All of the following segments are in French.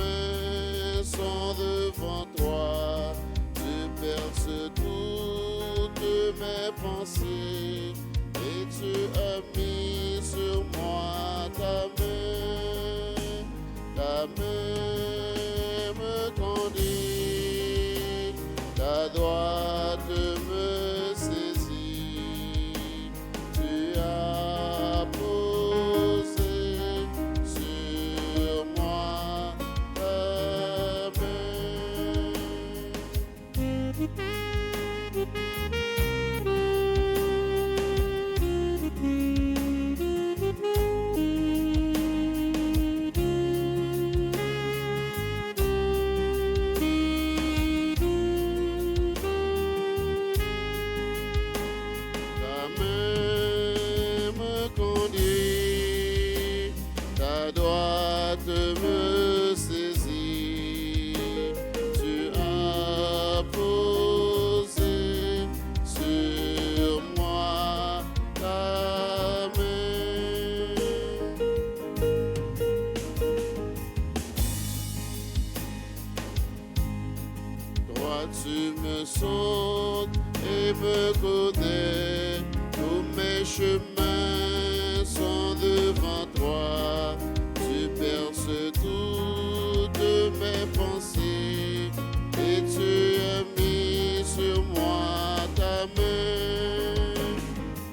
mains sont devant toi. Tu perces toutes mes pensées et tu as mis sur moi ta main. Ta main me conduit, ta droite me saisit. Tu as posé sur moi ta main. Ta main me conduit, ta droite me saisit. Tu as posé sur moi ta main. Toi tu me sondes et me connais, tous mes chemins sont devant toi. Tu perces toutes mes pensées et tu as mis sur moi ta main.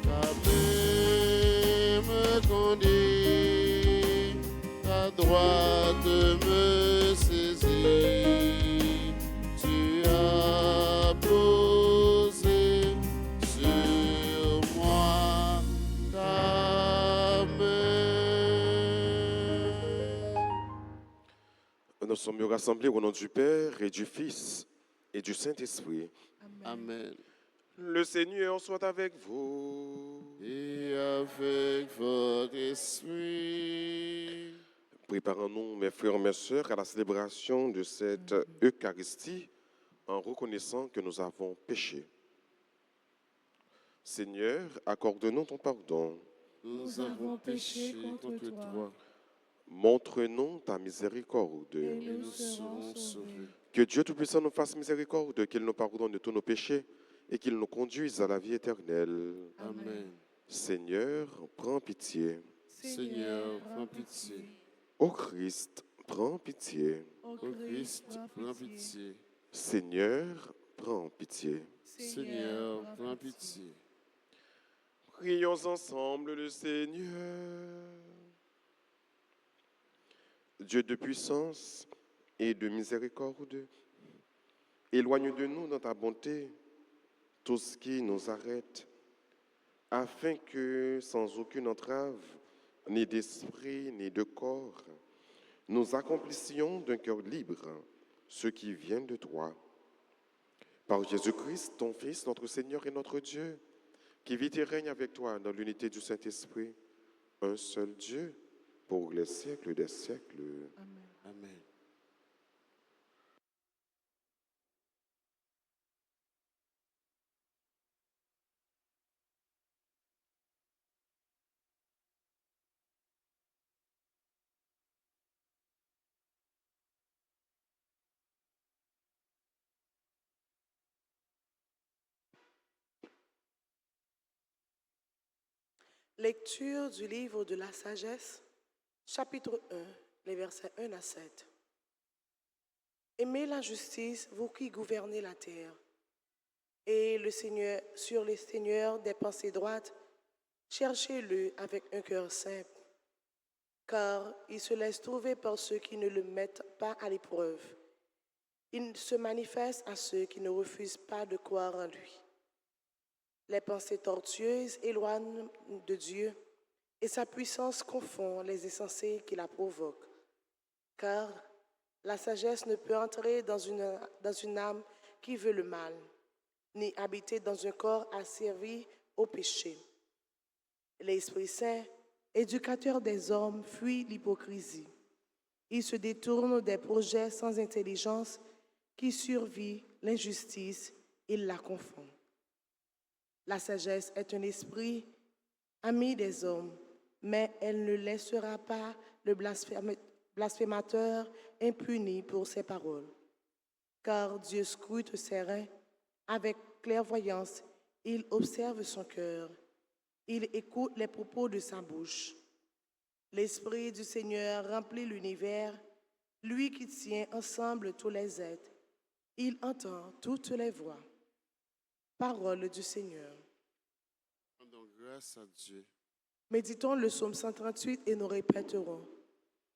Ta main me conduit, ta droite me saisit. Tu as posé sur moi ta main. Nous sommes rassemblés au nom du Père et du Fils et du Saint-Esprit. Amen. Le Seigneur soit avec vous. Et avec votre esprit. Préparons-nous, mes frères et mes sœurs, à la célébration de cette Eucharistie en reconnaissant que nous avons péché. Seigneur, accorde-nous ton pardon. Nous avons péché contre toi Montre-nous ta miséricorde. et nous serons sauvés. Que Dieu Tout-Puissant nous fasse miséricorde, qu'il nous pardonne de tous nos péchés et qu'il nous conduise à la vie éternelle. Amen. Seigneur, prends pitié. Seigneur, prends pitié. Ô Christ, prends pitié. Ô Christ, prends pitié. Seigneur, prends pitié. Seigneur, prends pitié. Prions ensemble le Seigneur. Dieu de puissance et de miséricorde, éloigne de nous dans ta bonté tout ce qui nous arrête, afin que, sans aucune entrave, ni d'esprit, ni de corps, nous accomplissions d'un cœur libre ce qui vient de toi. Par Jésus-Christ, ton Fils, notre Seigneur et notre Dieu, qui vit et règne avec toi dans l'unité du Saint-Esprit, un seul Dieu, pour les siècles des siècles. Amen. Lecture du livre de la sagesse, chapitre 1, les versets 1 à 7. Aimez la justice, vous qui gouvernez la terre, et le Seigneur, sur les seigneurs des pensées droites, cherchez-le avec un cœur simple, car il se laisse trouver par ceux qui ne le mettent pas à l'épreuve. Il se manifeste à ceux qui ne refusent pas de croire en lui. Les pensées tortueuses éloignent de Dieu et sa puissance confond les insensés qui la provoquent. Car la sagesse ne peut entrer dans une âme qui veut le mal, ni habiter dans un corps asservi au péché. L'Esprit Saint, éducateur des hommes, fuit l'hypocrisie. Il se détourne des projets sans intelligence qui survit l'injustice, il la confond. La sagesse est un esprit ami des hommes, mais elle ne laissera pas le blasphémateur impuni pour ses paroles. Car Dieu scrute ses reins avec clairvoyance, il observe son cœur, il écoute les propos de sa bouche. L'Esprit du Seigneur remplit l'univers, lui qui tient ensemble tous les êtres. Il entend toutes les voix. Parole du Seigneur. Rendons grâce à Dieu. Méditons le psaume 138 et nous répéterons.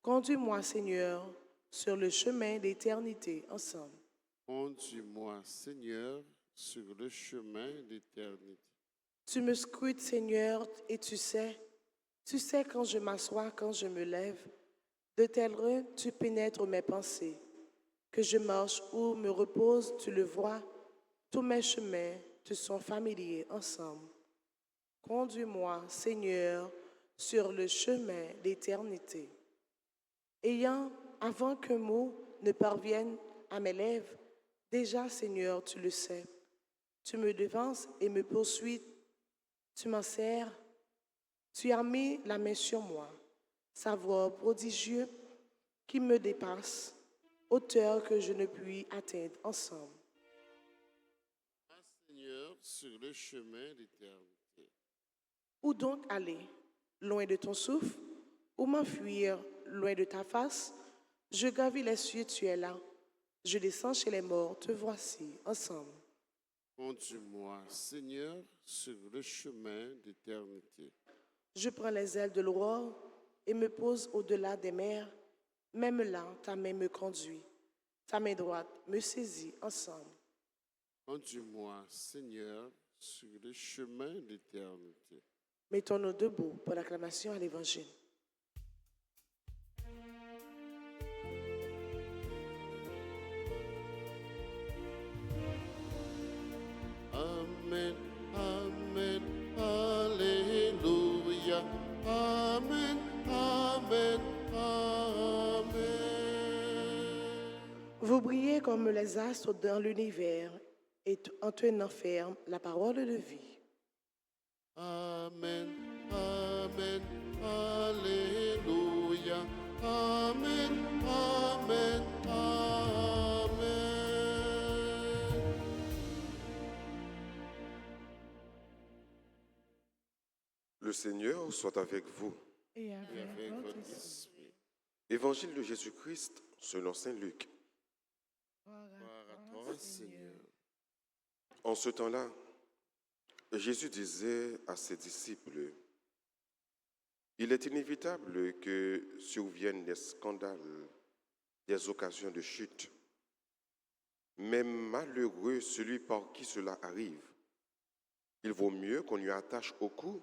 Conduis-moi, Seigneur, sur le chemin d'éternité ensemble. Conduis-moi, Seigneur, sur le chemin d'éternité. Tu me scrutes, Seigneur, et tu sais quand je m'assois, quand je me lève. De tel rein, tu pénètres mes pensées. Que je marche ou me repose, tu le vois. Tous mes chemins te sont familiers ensemble. Conduis-moi, Seigneur, sur le chemin d'éternité. Ayant, avant qu'un mot ne parvienne à mes lèvres, déjà, Seigneur, tu le sais. Tu me devances et me poursuis. Tu m'en sers. Tu as mis la main sur moi. Savoir prodigieux qui me dépasse, hauteur que je ne puis atteindre ensemble. Seigneur, sur le chemin d'éternité. Où donc aller? Loin de ton souffle? Ou m'enfuir loin de ta face? Je gravis les cieux, tu es là. Je descends chez les morts, te voici, ensemble. Conduis-moi, Seigneur, sur le chemin d'éternité. Je prends les ailes de l'aurore et me pose au-delà des mers. Même là, ta main me conduit. Ta main droite me saisit ensemble. Conduis-moi, Seigneur, sur le chemin d'éternité. Mettons-nous debout pour l'acclamation à l'Évangile. Amen, Amen, Alléluia. Amen, Amen, Amen. Vous brillez comme les astres dans l'univers et en tenant ferme la parole de vie. Amen, Amen, Alléluia. Amen, Amen, Amen. Le Seigneur soit avec vous. Et Et avec votre esprit. Évangile de Jésus-Christ selon saint Luc. Gloire à toi, Seigneur. En ce temps-là, Jésus disait à ses disciples, « Il est inévitable que surviennent des scandales, des occasions de chute. Mais malheureux celui par qui cela arrive. Il vaut mieux qu'on lui attache au cou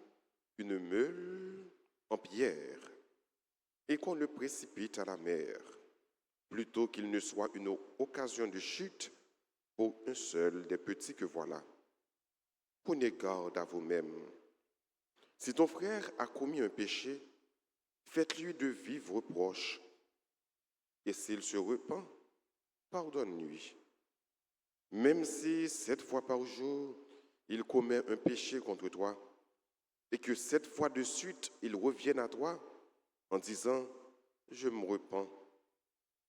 une meule en pierre et qu'on le précipite à la mer, plutôt qu'il ne soit une occasion de chute pour un seul des petits que voilà. Prenez garde à vous-même. Si ton frère a commis un péché, faites-lui de vifs reproches. Et s'il se repent, pardonne-lui. Même si 7 fois par jour, il commet un péché contre toi, et que 7 fois de suite, il revienne à toi en disant « Je me repens »,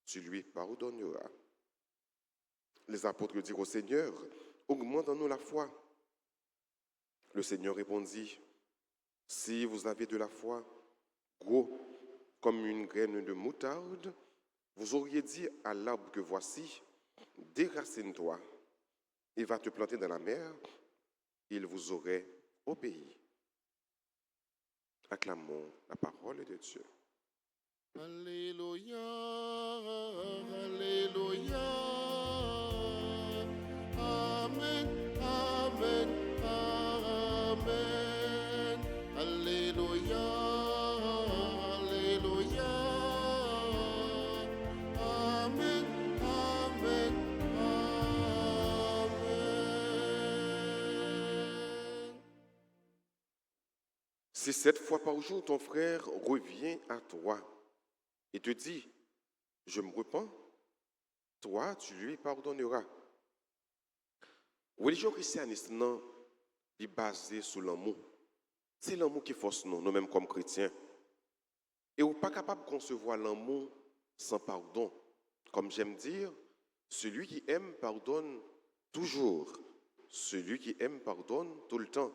tu lui pardonneras. Les apôtres dirent au Seigneur, augmente en nous la foi. Le Seigneur répondit, si vous avez de la foi, gros comme une graine de moutarde, vous auriez dit à l'arbre que voici, déracine-toi et va te planter dans la mer, il vous aurait obéi. Acclamons la parole de Dieu. Alléluia, Alléluia. Amen, Amen, Amen. Alléluia, Alléluia. Amen, Amen, Amen. Si 7 fois par jour ton frère revient à toi et te dit, je me repens, toi, tu lui pardonneras. Religion christianisme non, est basée sur l'amour. C'est l'amour qui force nous, nous-mêmes comme chrétiens. Et on n'est pas capable de concevoir l'amour sans pardon. Comme j'aime dire, celui qui aime pardonne toujours. Celui qui aime pardonne tout le temps.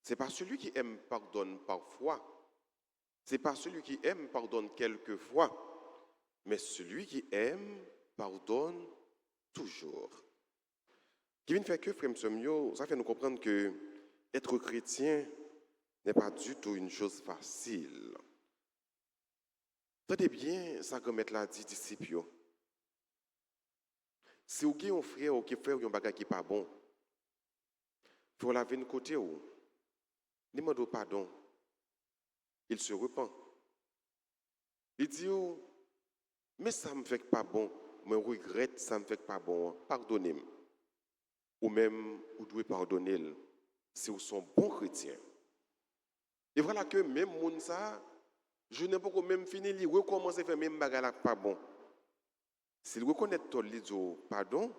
C'est pas celui qui aime pardonne parfois. C'est pas celui qui aime pardonne quelquefois. Mais celui qui aime pardonne toujours. Qui vient faire que, frère Msomyo, ça fait nous comprendre que être chrétien n'est pas du tout une chose facile. Tenez bien, ça comme mettre la dit disciple. Si vous avez un frère ou qui fait un bagage qui n'est pas bon, il faut laver de côté ou demande pardon. Il se repent. Il dit, mais ça ne me fait pas bon, je regrette, ça ne me fait pas bon, pardonnez-moi. Ou même, vous devez pardonner si vous êtes bon chrétien. Et voilà que même moun ça, je n'ai pas même fini, il recommence à faire même bagage pas bon. S'il reconnaît tout, il dit pardon,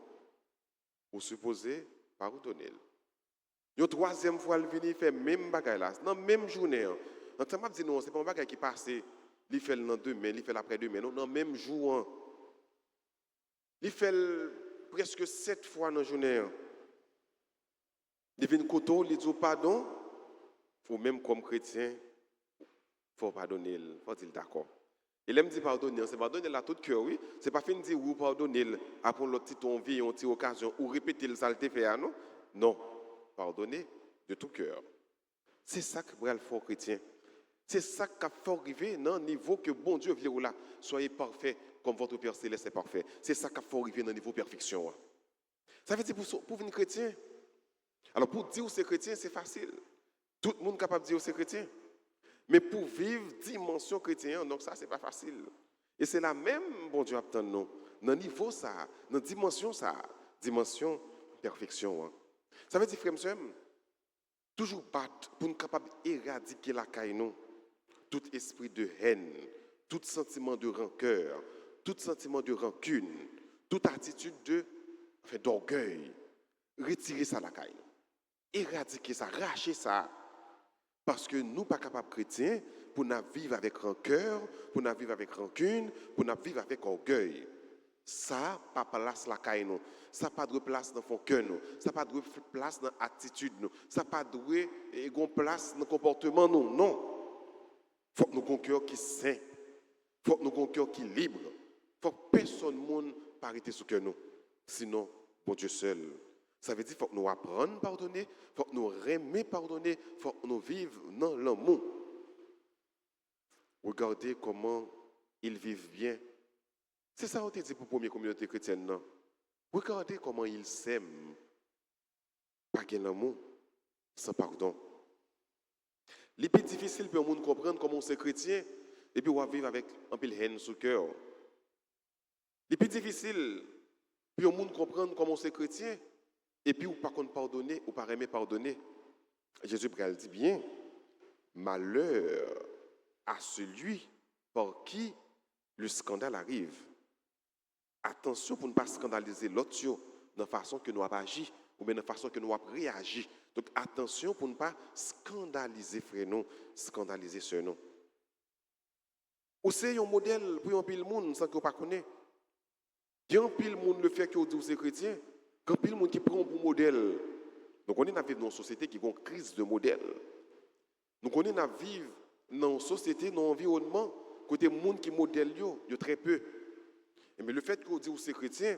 vous supposez pardonner. Une troisième fois, il vient faire même bagage là, dans la même journée. Donc ça m'a dit non, c'est pas un bagage qui passe, il fait le demain, il fait l'après-demain, non, dans le même jour. Il fait presque 7 fois dans la journée. Il vient côté, il dit pardon, il faut même comme chrétien, il faut pardonner, il faut dire d'accord. Il aime dire pardonner, c'est pardonner là tout cœur, oui. C'est pas fin de dire oui, pardonner, après l'autre petite envie, une petite occasion, ou répéter le saleté fait, non? Non, pardonner de tout cœur. C'est ça que le fort chrétien. C'est ça qui a fait arriver dans le niveau que bon Dieu veut là. Soyez parfait comme votre Père Céleste est parfait. C'est ça qui a fait arriver dans le niveau de perfection. Ça veut dire pour venir chrétien. Alors pour dire que c'est chrétien, c'est facile. Tout le monde est capable de dire que c'est chrétien. Mais pour vivre dimension chrétienne, donc ça, c'est pas facile. Et c'est la même, bon Dieu, attend nous. Dans le niveau ça, dans la dimension perfection. Ça veut dire, frère, monsieur, toujours battre pour nous capable éradiquer la caille, nous. Tout esprit de haine, tout sentiment de rancœur, tout sentiment de rancune, toute attitude d'orgueil. Retirer ça la caille. Éradiquer ça, arracher ça. Parce que nous ne sommes pas capables chrétiens pour nous vivre avec rancœur, pour nous vivre avec rancune, pour nous vivre avec orgueil. Ça pas place la caille nous. Ça pas de place dans le cœur nous. Ça pas de place dans l'attitude nous. Ça pas de place dans le comportement nous. Non. Il faut que nous ayons un cœur qui est sain. Il faut que nous ayons un cœur qui est libre. Il faut que personne ne arrête sous cœur nous. Sinon, bon Dieu seul. Ça veut dire qu'il faut que nous apprenions à pardonner, il faut que nous aimions pardonner, il faut que nous vivions dans l'amour. Regardez comment ils vivent bien. C'est ça qu'on te dit pour la première communauté chrétienne. Non? Regardez comment ils s'aiment. Pas qu'il l'amour, sans pardon. Les plus difficile pour nous comprendre comment on est chrétien et puis on va vivre avec un peu de haine sous le cœur. Les plus difficile pour nous comprendre comment on est chrétien. Et puis, ou pas qu'on pardonner, ou pas aimer pardonner. Jésus dit bien, malheur à celui par qui le scandale arrive. Attention pour ne pas scandaliser l'autre de la façon que nous avons agi, ou bien de la façon que nous avons réagi. Donc, attention pour ne pas scandaliser frère nous, scandaliser sœur nous. Ou c'est un modèle pour un pile monde sans que vous ne connaissez. Il y a un pile monde le fait que vous dites chrétien. Quand il y a des gens qui prennent pour modèle, nous connaissons dans une société qui a une crise de modèle. Nous connaissons vivre dans une société, dans un environnement, côté monde qui modèle, il y a très peu. Mais le fait que vous dites que vous êtes chrétien,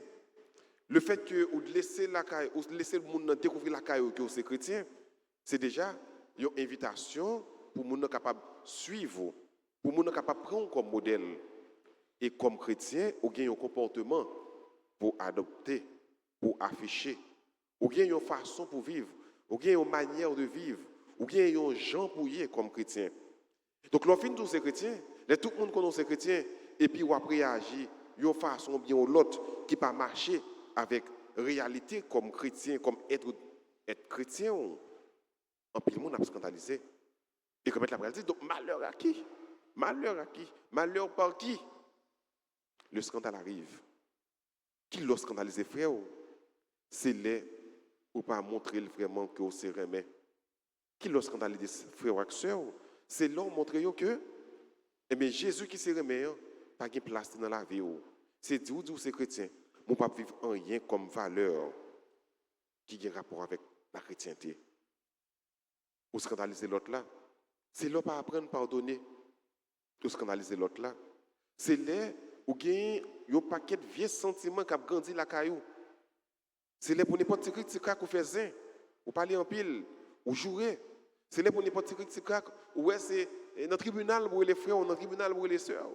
le fait que vous laissez le monde découvrir la caille que vous êtes chrétien, c'est déjà une invitation pour les gens capables de suivre, pour les gens capables de prendre comme modèle. Et comme chrétien, vous avez un comportement pour adopter. Pour afficher, ou bien une façon pour vivre, ou bien une manière de vivre, ou bien un gens pour y être comme chrétien. Donc, l'offre tous ces chrétiens, tout le monde connaît ces chrétiens, et puis on après agir d'une façon bien ou l'autre qui pas marcher avec réalité comme chrétien, comme être chrétien. En plus, le monde a scandalisé. Et comme la dit, donc malheur à qui? Malheur à qui? Malheur par qui? Le scandale arrive. Qui l'a scandalisé, frère? C'est là où pas montrer vraiment que vous êtes remis. Qui l'a scandalisé, frère ou soeur? C'est là où montrer que Jésus qui s'est remis, pas de place dans la vie. C'est dire ou c'est chrétien, on ne peut pas vivre en rien comme valeur qui a rapport avec la chrétienté. Ou scandaliser l'autre là. C'est là pas apprendre à pardonner. Ou scandaliser l'autre là. C'est là où il y a un paquet de vieux sentiments qui ont grandi la caillou. C'est là pour n'importe qui critique ou faire zin, ou parler en pile, ou jouer. C'est là pour n'importe qui critique ou ouais c'est dans le tribunal pour les frères ou dans le tribunal pour les sœurs.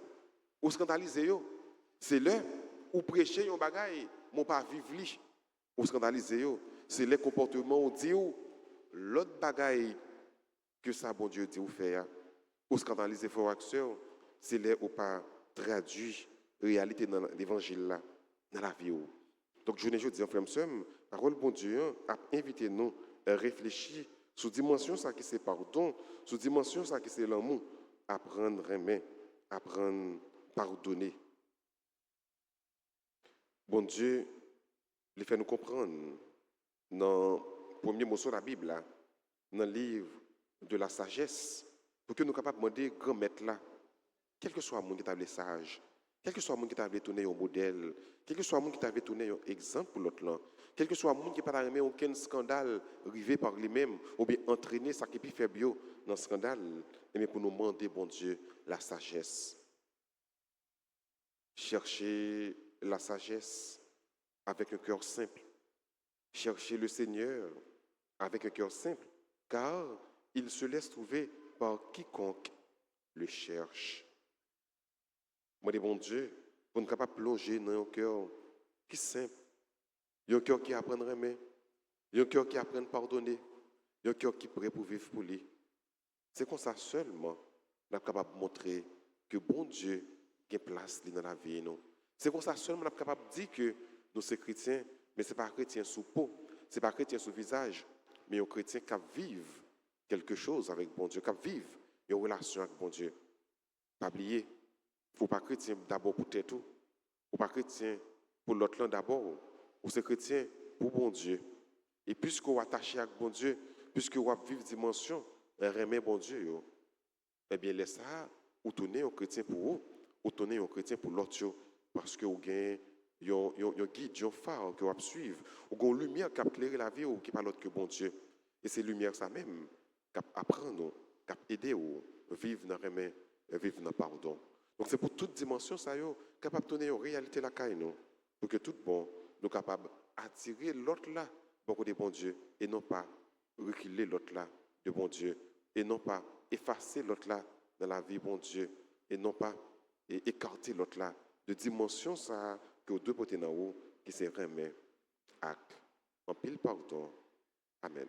Ou scandaliser yo. C'est là où prêcher un bagaille, mon pas vivre li. Ou scandaliser yo. C'est les comportements où dit l'autre bagaille que ça bon Dieu dit ou fait. Ou scandaliser frères et sœurs, c'est là où pas traduit réalité dans l'évangile là, dans la vie. Donc, je dis, frère, la parole bon Dieu a invité nous à réfléchir sur la dimension ça qui c'est pardon, sur la dimension ça qui c'est l'amour, apprendre à aimer, apprendre à pardonner. Bon Dieu, il fait nous comprendre dans le premier morceau de la Bible, là, dans le livre de la sagesse, pour que nous soyons capables de demander grand maître là, quel que soit le monde qui est sage, quel que soit le monde qui t'a tourné un modèle, quel que soit le monde qui t'a tourné un exemple pour l'autre là, quel que soit le monde qui n'a pas aimé aucun scandale arrivé par lui-même, ou bien entraîner ça qui est fait bio dans le scandale, mais pour nous demander, bon Dieu, la sagesse. Chercher la sagesse avec un cœur simple. Chercher le Seigneur avec un cœur simple, car il se laisse trouver par quiconque le cherche. Moi, dis bon Dieu, pour nous capables de plonger dans un cœur qui est simple, un cœur qui apprend à aimer, un cœur qui apprend à pardonner, un cœur qui est prêt pour vivre pour lui. C'est comme ça seulement nous sommes capables de montrer que bon Dieu a place dans la vie. C'est comme ça seulement nous sommes capables de dire que nous sommes chrétiens, mais ce n'est pas un chrétien sous peau, ce n'est pas un chrétien sous visage, mais un chrétien qui vit quelque chose avec bon Dieu, qui vit une relation avec bon Dieu. Pas oublier, il ne faut pas chrétien d'abord pour tête, il ne faut pas chrétien pour l'autre là d'abord, ou c'est chrétien pour bon Dieu. Et puisque vous attaché avec bon Dieu, puisque vous vivez dimension, aimer bon Dieu, eh bien laissez ça, ou tournez un chrétien pour vous, ou tournez un chrétien pour l'autre, parce que vous avez un guide, un phare que vous suivre, ou une lumière qui a éclairé la vie, ou qui n'est pas l'autre que bon Dieu. Et c'est lumière ça même, qui apprend, qui aide à vivre dans le vivre dans le pardon. Donc c'est pour toute dimension, ça, capable de donner une réalité la caille, pour que tout bon, nous capables d'attirer l'autre là, beaucoup de bon Dieu, et non pas reculer l'autre là de bon Dieu, et non pas effacer l'autre là dans la vie bon Dieu, et non pas écarter l'autre là de dimension ça que aux deux côtés dans haut qui se remet acte en pile pardon. Amen.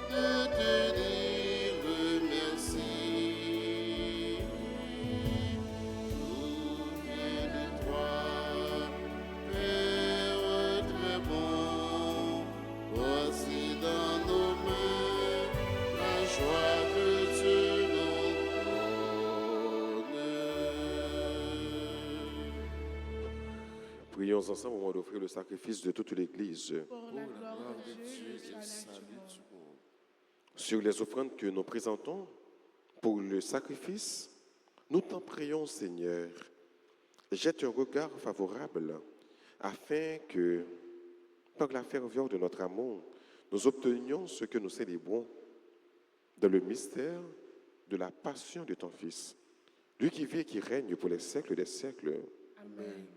De te dire merci. Prions ensemble au moment d'offrir le sacrifice de toute l'Église. Pour la gloire de Dieu et le salut du monde. Sur les offrandes que nous présentons pour le sacrifice, nous t'en prions, Seigneur. Jette un regard favorable afin que, par la ferveur de notre amour, nous obtenions ce que nous célébrons dans le mystère de la passion de ton Fils, lui qui vit et qui règne pour les siècles des siècles. Amen.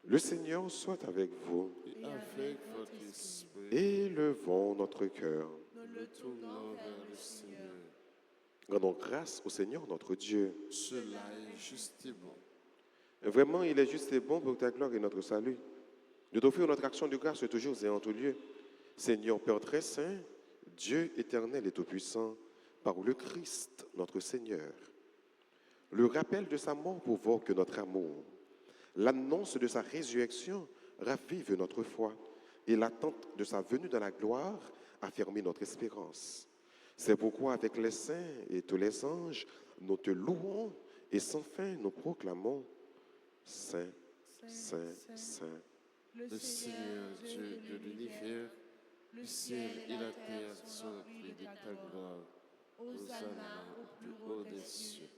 Le Seigneur soit avec vous. Et avec votre esprit, Élevons notre cœur. nous le tournons vers le Seigneur. Rendons grâce au Seigneur notre Dieu. Cela est juste et bon. Vraiment, il est juste et bon pour ta gloire et notre salut de t'offrir notre action de grâce toujours et en tout lieu. Seigneur Père très saint, Dieu éternel et tout-puissant, par le Christ notre Seigneur. Le rappel de sa mort provoque notre amour. L'annonce de sa résurrection ravive notre foi. Et l'attente de sa venue dans la gloire affermit notre espérance. C'est pourquoi avec les saints et tous les anges, nous te louons et sans fin nous proclamons Saint, Saint, Saint. Le Seigneur Dieu de l'univers, le ciel et la terre sont remplis de ta gloire. Hosanna au plus haut des cieux.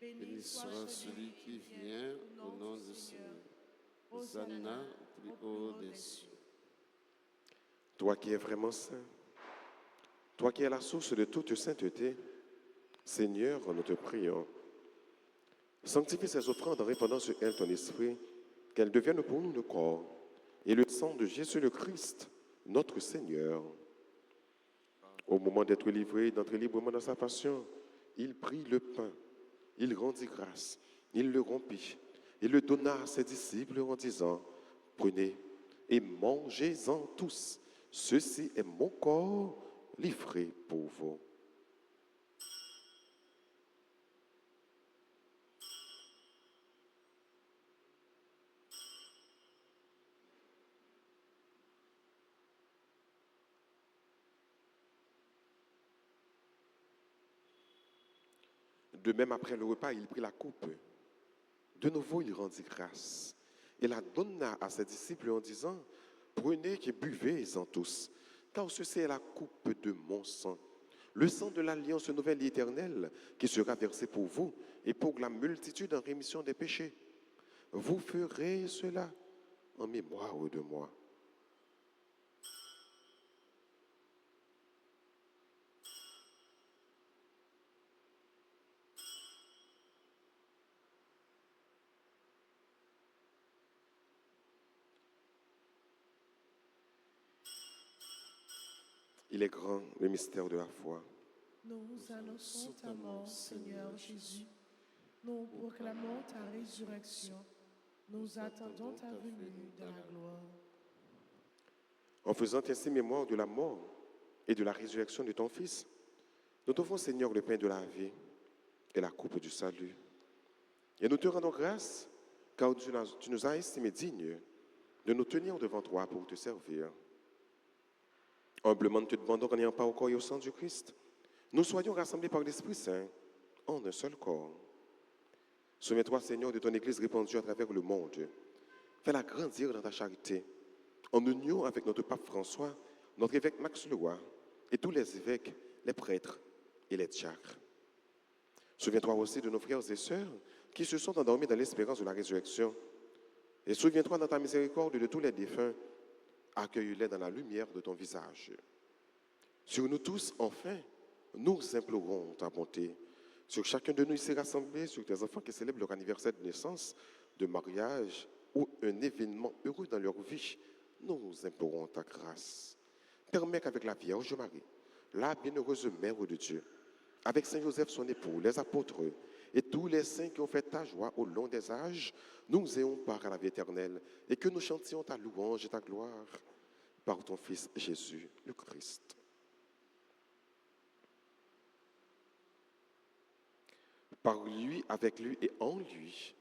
Béni soit celui qui vient au nom du Seigneur. Hosanna au plus haut des cieux. Toi qui es vraiment saint, toi qui es la source de toute sainteté, Seigneur, nous te prions. Sanctifie ces offrandes en répandant sur elles ton esprit, qu'elles deviennent pour nous le corps et le sang de Jésus le Christ, notre Seigneur. Au moment d'être livré, d'entrer librement dans sa passion, il prit le pain, il rendit grâce, il le rompit, et le donna à ses disciples en disant, prenez et mangez-en tous, ceci est mon corps livré pour vous. De même, après le repas, il prit la coupe. De nouveau, il rendit grâce et la donna à ses disciples en disant, prenez et buvez-en tous, car ceci est la coupe de mon sang, le sang de l'alliance nouvelle et éternelle qui sera versé pour vous et pour la multitude en rémission des péchés. Vous ferez cela en mémoire de moi. Il est grand, le mystère de la foi. Nous annonçons ta mort, Seigneur Jésus. Nous proclamons ta résurrection. Nous attendons ta venue dans la gloire. En faisant ainsi mémoire de la mort et de la résurrection de ton Fils, nous t'offrons, Seigneur, le pain de la vie et la coupe du salut. Et nous te rendons grâce, car tu nous as estimés dignes de nous tenir devant toi pour te servir. Humblement, nous te demandons qu'en ayant pas au corps et au sang du Christ, nous soyons rassemblés par l'Esprit Saint en un seul corps. Souviens-toi, Seigneur, de ton Église répandue à travers le monde. Fais-la grandir dans ta charité, en union avec notre pape François, notre évêque Max Leroy, et tous les évêques, les prêtres et les diacres. Souviens-toi aussi de nos frères et sœurs qui se sont endormis dans l'espérance de la résurrection. Et souviens-toi dans ta miséricorde de tous les défunts. Accueille-les dans la lumière de ton visage. Sur nous tous, enfin, nous implorons ta bonté. Sur chacun de nous ici rassemblés, sur tes enfants qui célèbrent leur anniversaire de naissance, de mariage ou un événement heureux dans leur vie, nous implorons ta grâce. Permets qu'avec la Vierge Marie, la bienheureuse Mère de Dieu, avec Saint Joseph son époux, les apôtres et tous les saints qui ont fait ta joie au long des âges, nous ayons part à la vie éternelle et que nous chantions ta louange et ta gloire par ton Fils Jésus le Christ. Par lui, avec lui et en lui,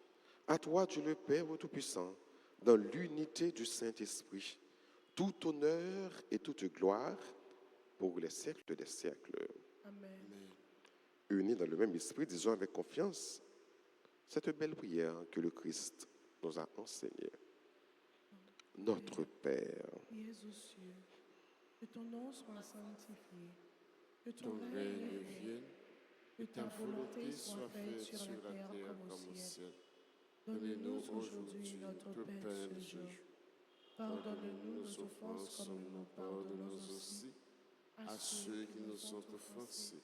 à toi Dieu le Père Tout-Puissant, dans l'unité du Saint-Esprit, tout honneur et toute gloire pour les siècles des siècles. Amen. Unis dans le même esprit, disons avec confiance cette belle prière que le Christ nous a enseignée. Notre Père, qui es aux cieux, que ton nom soit sanctifié, que Ton ton règne règne vienne, vienne, que ta volonté soit faite sur la terre comme au ciel. Donne-nous aujourd'hui notre pain de ce jour. Pardonne-nous nos offenses comme nous pardonnons aussi à ceux qui nous sont offensés.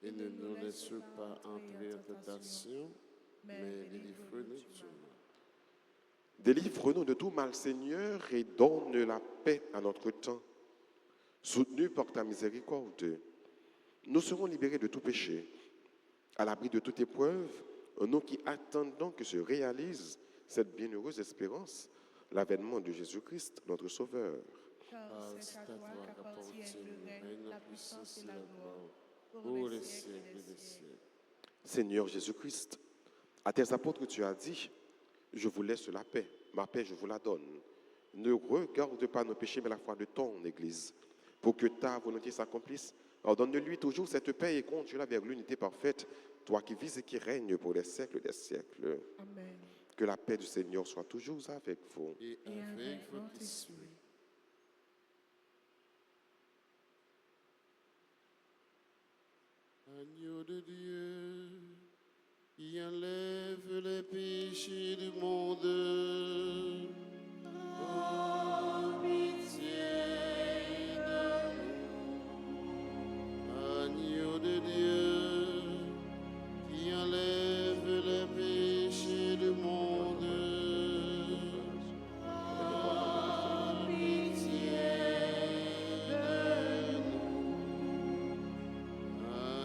Et ne nous laisse pas entrer en tentation, mais délivre-nous du mal. délivre-nous de tout mal, Seigneur, et donne la paix à notre temps. Soutenus par ta miséricorde, nous serons libérés de tout péché, à l'abri de toute épreuve, nous qui attendons que se réalise cette bienheureuse espérance, l'avènement de Jésus-Christ, notre Sauveur. Car c'est à toi qu'appartiennent le règne, la puissance et la gloire, Pour les siècles des siècles. Seigneur Jésus-Christ, à tes apôtres tu as dit, je vous laisse la paix, ma paix je vous la donne. Ne regarde pas nos péchés, mais la foi de ton Église, pour que ta volonté s'accomplisse. Ordonne-lui toujours cette paix et conduis-la vers l'unité parfaite, toi qui vis et qui règnes pour les siècles des siècles. Amen. Que la paix du Seigneur soit toujours avec vous. Et Et avec avec votre votre esprit. esprit. Agneau de Dieu, qui enlève les péchés du monde. Oh, pitié de nous. Agneau de Dieu, qui enlève les péchés du monde. Oh, pitié de nous.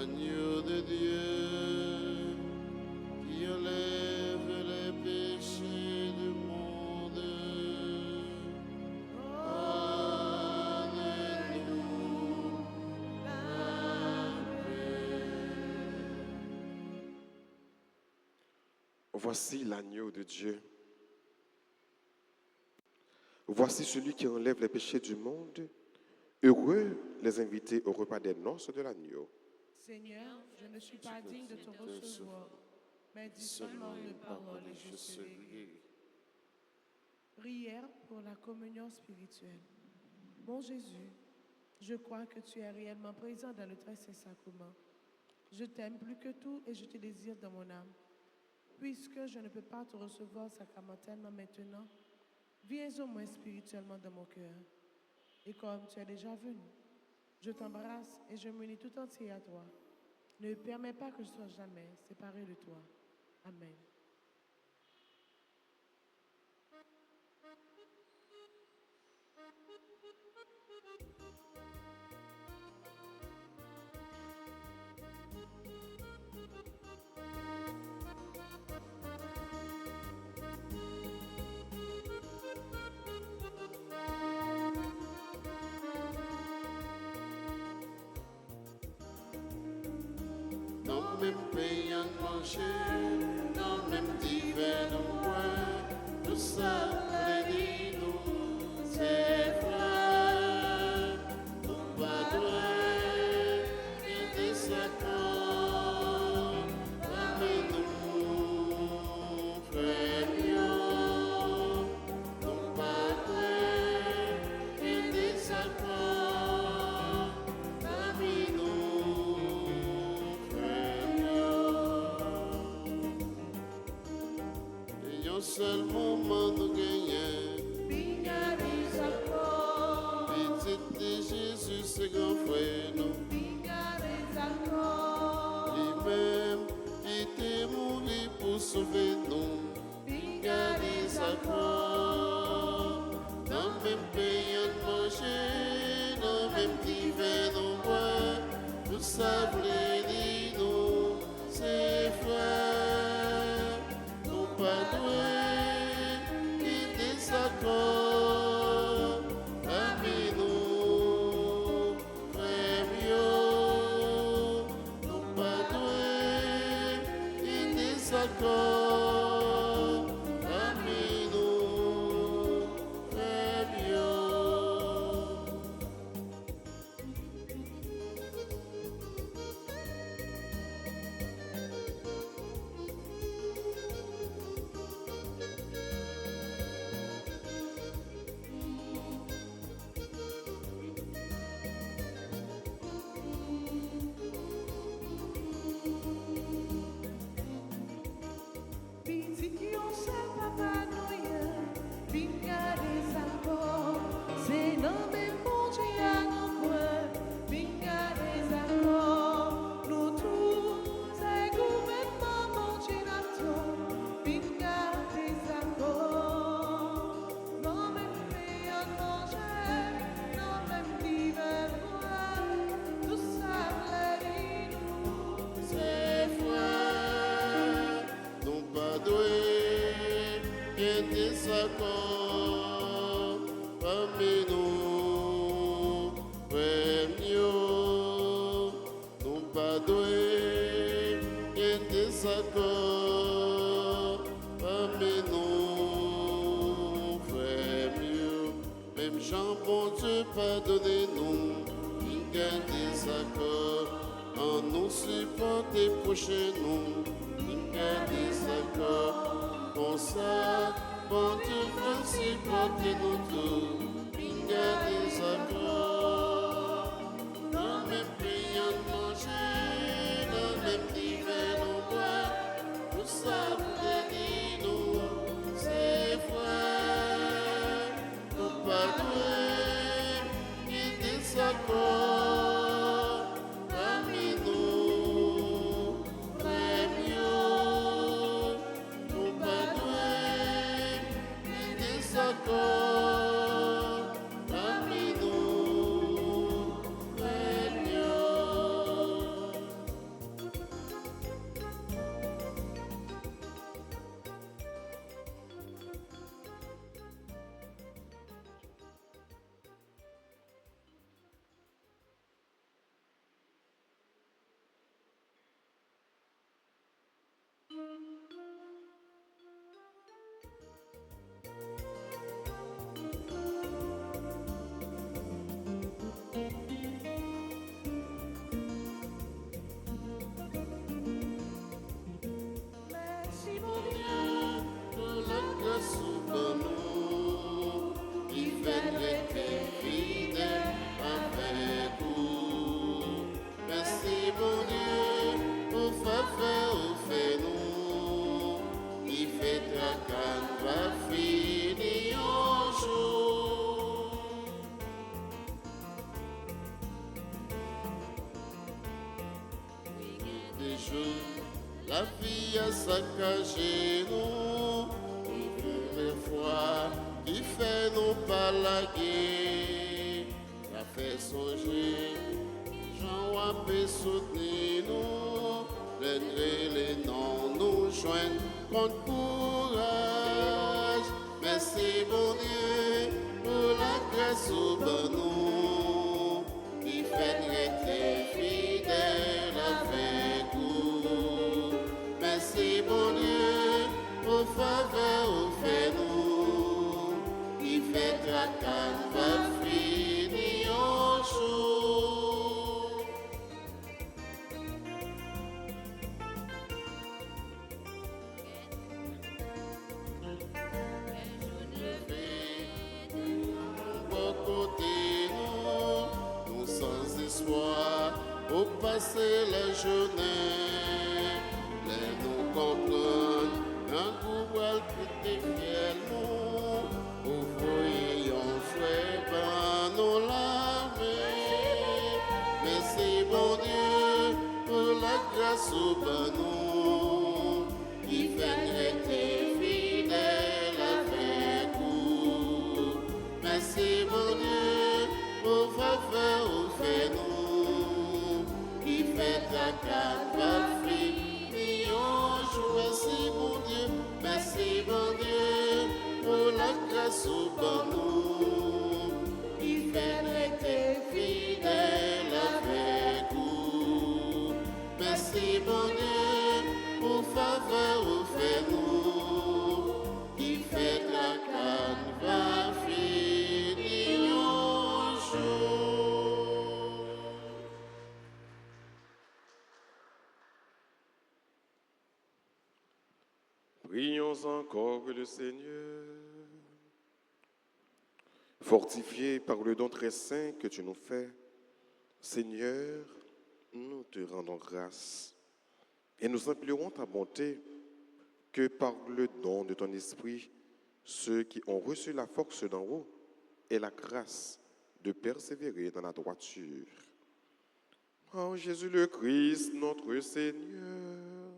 Agneau de Dieu, qui enlève les péchés du monde. Donne-nous la paix. Voici l'agneau de Dieu. Voici celui qui enlève les péchés du monde. Heureux les invités au repas des noces de l'agneau. Seigneur, je ne suis pas digne de te recevoir, mais dis seulement une parole et je serai guéri. Prière pour la communion spirituelle. Mon Jésus, je crois que tu es réellement présent dans le très saint sacrement. Je t'aime plus que tout et je te désire dans mon âme. Puisque je ne peux pas te recevoir sacramentellement maintenant, viens au moins spirituellement dans mon cœur. Et comme tu es déjà venu, je t'embrasse et je m'unis tout entier à toi. Ne permets pas que je sois jamais séparé de toi. Amen. Non même payant manger, non même divers nous boire, tout ça les nous, c'est vrai, nous pas doués, et des sacrants, parmi nous, frères, nous pas doués, et des sacrants, parmi nous, et un seul moment nous gagnons. Petite de Jésus, c'est grand frère, nous. Lui-même, qui était mort pour sauver nous. Regardez à quoi, dans le même pays on manger, dans le même divers on boit, tout ça voulait dire nous, c'est frère, nous pas doués, quitter sa corps, parmi nous, frères, nous pas doués, quitter sa corps, parmi nous, frères. Pinga des accords, c'est non même bon Dieu à nos coins. Pinga des accords, nous tous, c'est gouvernement bon Dieu n'attend. Pinga des accords, non même payant manger, non même l'hiver noir, tout ça l'air nous. C'est foi, nous pas doués, bien des accords, parmi nous, frères mieux, nous pas doués, bien des accords, parmi nous, frères mieux, même Jean, bon Dieu, pardonnez-nous, il y a des accords. En nous supporter prochain nous, il y a des accords. Pour ça, bon Dieu veut supporter nous tous, il y a des accords. Dans même priant de manger, dans même l'hiver nous boire, tout ça vous dit nous, c'est vrai, nous pas doués, il y a des accords. Merci mon Dieu, Pour la grâce pour nous, il fait rester fidèle avec vous. Merci mon Dieu, pour faveur au fait nous, il fait ta canne va finir un jour. Des jours, la vie a saccagé nous, les fois qui fait nous pas la guerre, la fait songer, Jean a pu soutenir nous, les noms nous joignent contre courage. Merci bon Dieu pour la grâce au nous, qui fait rester fidèle avec vous. Merci bon Dieu pour faveur au fait nous, qui fait ta canne va finir un jour. Bon côté nous sans espoir, au passer la journée, les nous comprennent, un coup à quitter fiel nous, au voyons frère, ben nous laver. Merci bon Dieu pour la grâce au nous, qui fait rester fidèle avec vous. Merci mon Dieu pour faveur au fait nous, qui fait ta canne va finir un jour. Merci mon Dieu, merci mon Dieu pour la grâce au nous, qui fait rester fidèle avec vous. Merci mon Dieu pour faveur au fait nous, qui fait ta canne va finir un jour. Prions encore le Seigneur. Fortifiés par le don très saint que tu nous fais, Seigneur, nous te rendons grâce et nous implorons ta bonté que par le don de ton esprit, ceux qui ont reçu la force d'en haut et la grâce de persévérer dans la droiture. Oh Jésus le Christ, notre Seigneur.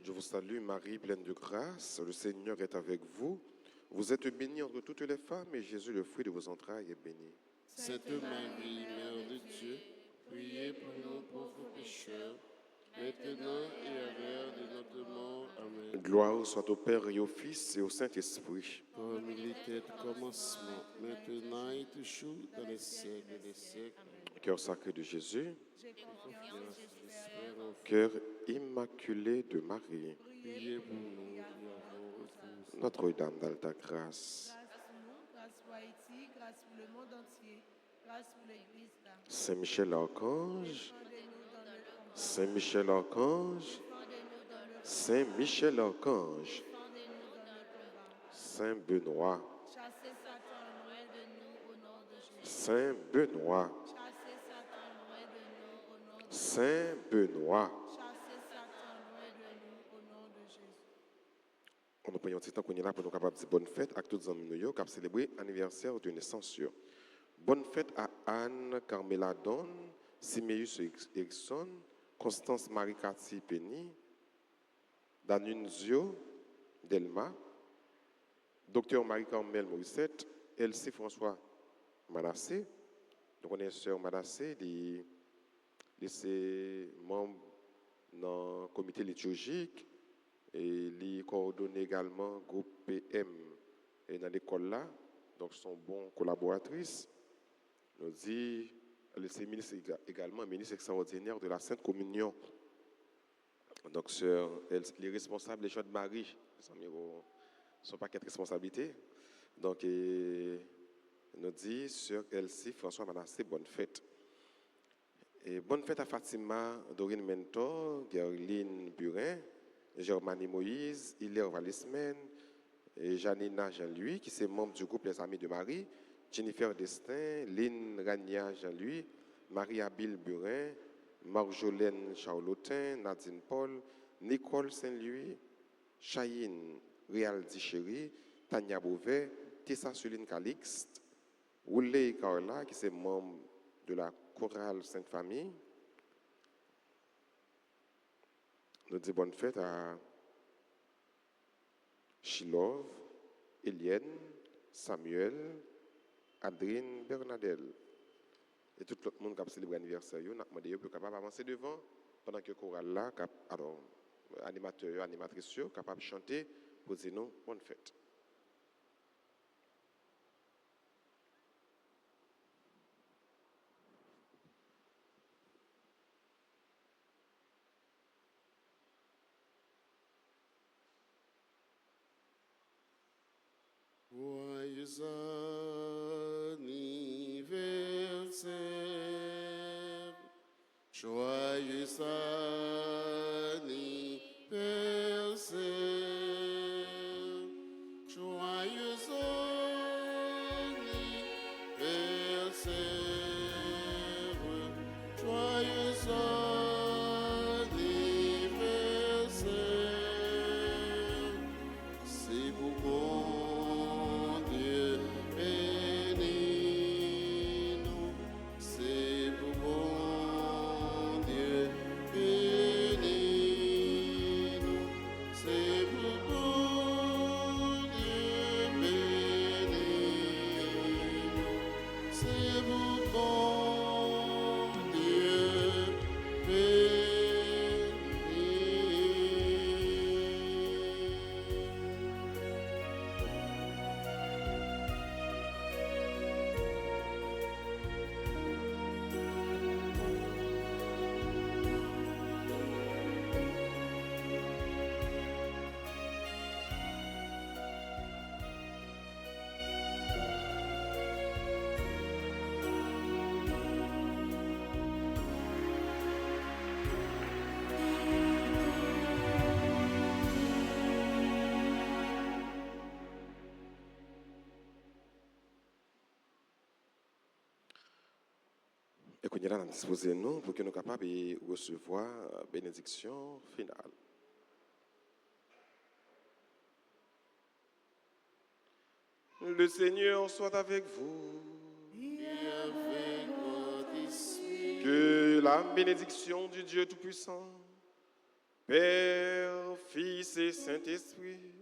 Je vous salue Marie, pleine de grâce, le Seigneur est avec vous. Vous êtes bénie entre toutes les femmes et Jésus, le fruit de vos entrailles, est béni. Sainte Marie, Mère de Dieu, priez pour nous pauvres pécheurs, maintenant et à l'heure de notre mort. Amen. Gloire soit au Père et au Fils et au Saint-Esprit. Comme il était au commencement, maintenant et toujours, dans les siècles des siècles. Cœur sacré de Jésus, J'ai confiance, J'espère en cœur immaculé de Marie, prier pour nous qui avons retrouvé. Notre-Dame d'Alta Grâce, grâce pour nous, grâce pour Haïti, grâce pour le monde entier, grâce pour l'Église d'âme. Saint Michel Archange, Défendez-nous dans le combat. Saint Michel Archange, Défendez-nous dans le Saint Michel Archange, Défendez-nous dans le combat. Saint Benoît, Chassez Satan loin de nous au nom de Jésus. Saint Benoît, Chassez Satan loin de nous au nom de Saint Benoît. Chassez Satan loin de nous au nom de Jésus. On nous prend un petit temps qu'on est là pour nous capables de dire bonne fête à tous les amis qui ont célébré l'anniversaire de naissance. Bonne fête à Anne Carmela Don, Simeus Erickson, Constance Marie Cathy Penny, Danunzio Delma, Docteur Marie-Carmel Morissette, Elsie François Manassé. Donc on est sœur Manassé, c'est membre dans le comité liturgique et il coordonne également le groupe PM et dans l'école là. Donc sont bonnes collaboratrices. Nous dit, elle est ministre également, ministre extraordinaire de la Sainte Communion. Donc, sœur, les responsables, les gens de Marie, ne sont pas quatre responsabilités. Donc, nous dit, sœur Elsie, François Manassé, bonne fête. Et bonne fête à Fatima, Dorine Mentor, Gerline Burin, Germanie Moïse, Hilaire Valismen, et Janina Jean-Louis, qui est membre du groupe Les Amis de Marie, Jennifer Destin, Lynn Rania Jean-Louis, Marie-Abile Burin, Marjolaine Charlotin, Nadine Paul, Nicole Saint-Louis, Chayine Réal Dichéry, Tania Beauvais, Tessa Suline Calixte, Oulé Carla, qui est membre de la chorale Sainte-Famille. Nous disons bonne fête à Chilov, Eliane, Samuel, Adrine, Bernadelle. Et tout le monde qui a célébré l'anniversaire, nous avons demandé pour capable avancer devant pendant que le choral là, alors animateur, animatrice, capable de chanter pour dire nous bonne fête. Joyeux anniversaire, joyeux anniversaire, joyeux anniversaire, joyeux anniversaire, c'est pour bon Dieu bénis nous, c'est pour bon Dieu bénis nous, c'est pour bon Dieu bénis nous, c'est pour bon Dieu Et qu'on est là, nous disposer nous pour que nous soyons capables de recevoir la bénédiction finale. Le Seigneur soit avec vous. Et avec votre esprit, Que la bénédiction du Dieu Tout-Puissant, Père, Fils et Saint-Esprit,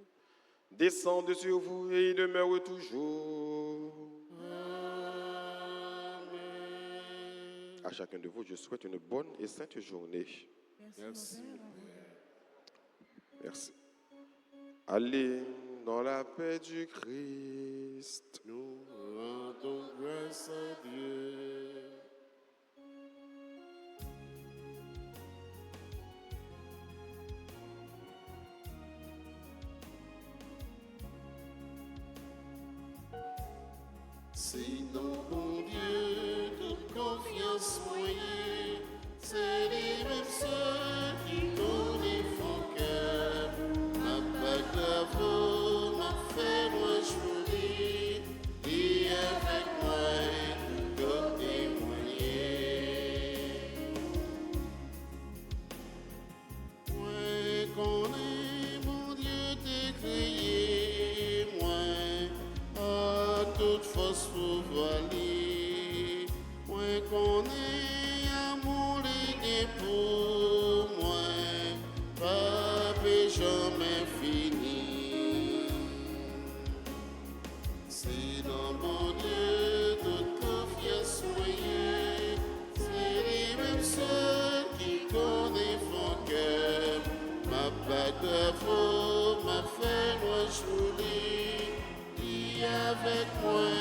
descende sur vous et demeure toujours. Amen. À chacun de vous, je souhaite une bonne et sainte journée. Merci, mon Père. Merci. Allez dans la paix du Christ. Nous rendons grâce à Dieu. C'est nos bon Dieu, toute confiance moyenne, c'est les mêmes ceux qui connaissent mon cœur. Ma bagarre m'a fait moi joli, et avec moi, tout témoigner. Moi connais mon Dieu t'es créé, moi, à toute force pour voler. Moi connais amour légué pour moi, pas jamais fini. C'est dans mon Dieu toute confiance moyenne, c'est les mêmes ceux qui connaissent mon cœur. Ma bagarre m'a fait moi joli, et avec moi